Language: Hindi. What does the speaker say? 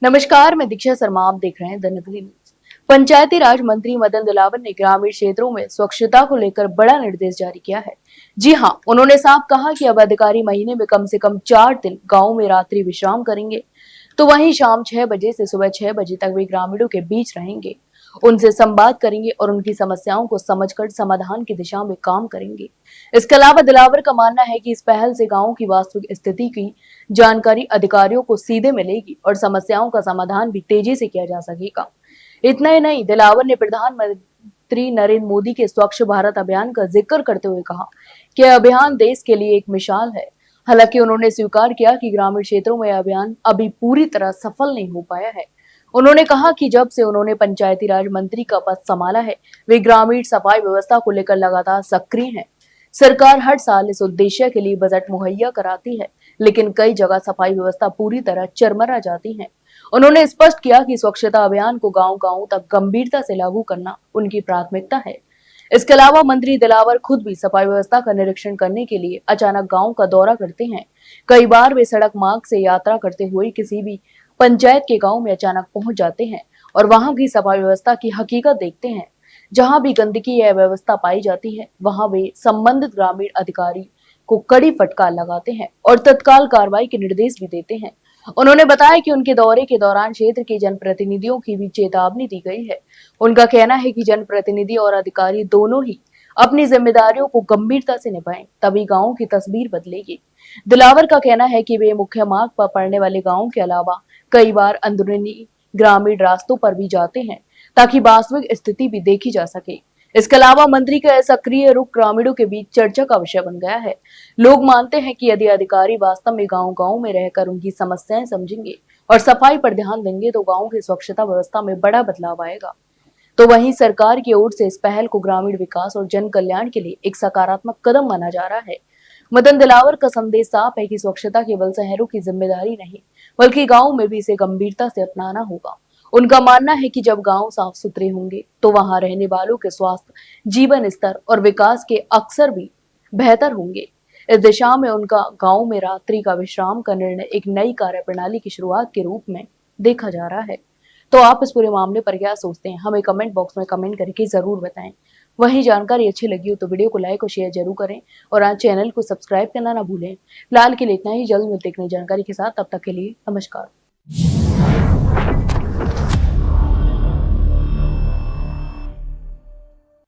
नमस्कार, मैं दीक्षा शर्मा। आप देख रहे हैं द नगरी न्यूज। पंचायती राज मंत्री मदन दिलावर ने ग्रामीण क्षेत्रों में स्वच्छता को लेकर बड़ा निर्देश जारी किया है। जी हां, उन्होंने साफ कहा कि अब अधिकारी महीने में कम से कम 4 दिन गांव में रात्रि विश्राम करेंगे। तो वहीं शाम 6 बजे से सुबह 6 बजे तक वे ग्रामीणों के बीच रहेंगे, उनसे संवाद करेंगे और उनकी समस्याओं को समझकर समाधान की दिशा में काम करेंगे। इसके अलावा दिलावर का मानना है कि इस पहल से गांव की वास्तविक स्थिति की जानकारी अधिकारियों को सीधे मिलेगी और समस्याओं का समाधान भी तेजी से किया जा सकेगा। इतना ही नहीं, दिलावर ने प्रधानमंत्री नरेंद्र मोदी के स्वच्छ भारत अभियान का जिक्र करते हुए कहा कि यह अभियान देश के लिए एक मिसाल है। हालांकि उन्होंने स्वीकार किया कि ग्रामीण क्षेत्रों में यह अभियान अभी पूरी तरह सफल नहीं हो पाया है। उन्होंने कहा कि जब से उन्होंने पंचायती राज मंत्री का पद संभाला है, वे ग्रामीण सफाई व्यवस्था को लेकर लगातार सक्रिय हैं। सरकार हर साल इस उद्देश्य के लिए बजट मुहैया कराती है, लेकिन कई जगह सफाई व्यवस्था पूरी तरह चरमरा जाती है। उन्होंने स्पष्ट किया कि स्वच्छता अभियान को गांव-गांव तक गंभीरता से लागू करना उनकी प्राथमिकता है। इसके अलावा मंत्री दिलावर खुद भी सफाई व्यवस्था का निरीक्षण करने के लिए अचानक गांव का दौरा करते हैं। कई बार वे सड़क मार्ग से यात्रा करते हुए किसी भी पंचायत के गांव में अचानक पहुंच जाते हैं और वहां की सफाई व्यवस्था की हकीकत देखते हैं। जहां भी गंदगी या व्यवस्था पाई जाती है, वहां वे संबंधित ग्रामीण अधिकारी को कड़ी फटकार लगाते हैं और तत्काल कार्रवाई के निर्देश भी देते हैं। उन्होंने बताया कि उनके दौरे के दौरान क्षेत्र के जनप्रतिनिधियों की भी चेतावनी दी गई है। उनका कहना है कि जनप्रतिनिधि और अधिकारी दोनों ही अपनी जिम्मेदारियों को गंभीरता से निभाएं, तभी गांव की तस्वीर बदलेगी। दिलावर का कहना है कि वे मुख्य मार्ग पर पड़ने वाले गांवों के अलावा कई बार अंदरूनी ग्रामीण रास्तों पर भी जाते हैं, ताकि वास्तविक स्थिति भी देखी जा सके। इसके अलावा मंत्री का सक्रिय रुख ग्रामीणों के बीच चर्चा का विषय बन गया है। लोग मानते हैं कि यदि अधिकारी वास्तव में गांव-गांव में रहकर उनकी समस्याएं समझेंगे और सफाई पर ध्यान देंगे, तो गांव की स्वच्छता व्यवस्था में बड़ा बदलाव आएगा। तो वहीं सरकार की ओर से इस पहल को ग्रामीण विकास और जन कल्याण के लिए एक सकारात्मक कदम माना जा रहा है। मदन दिलावर का संदेश साफ है कि स्वच्छता केवल शहरों की जिम्मेदारी नहीं, बल्कि गांव में भी इसे गंभीरता से अपनाना होगा। उनका मानना है कि जब गांव साफ सुथरे होंगे, तो वहां रहने वालों के स्वास्थ्य, जीवन स्तर और विकास के अवसर भी बेहतर होंगे। इस दिशा में उनका गांव में रात्रि का विश्राम का निर्णय एक नई कार्यप्रणाली की शुरुआत के रूप में देखा जा रहा है। तो आप इस पूरे मामले पर क्या सोचते हैं, हमें कमेंट बॉक्स में कमेंट करके जरूर बताएं। वहीं जानकारी अच्छी लगी हो तो वीडियो को लाइक और शेयर जरूर करें और आज चैनल को सब्सक्राइब करना ना भूलें। फिलहाल के लिए इतना ही, जल्द मिलते एक नई जानकारी के साथ। तब तक के लिए नमस्कार।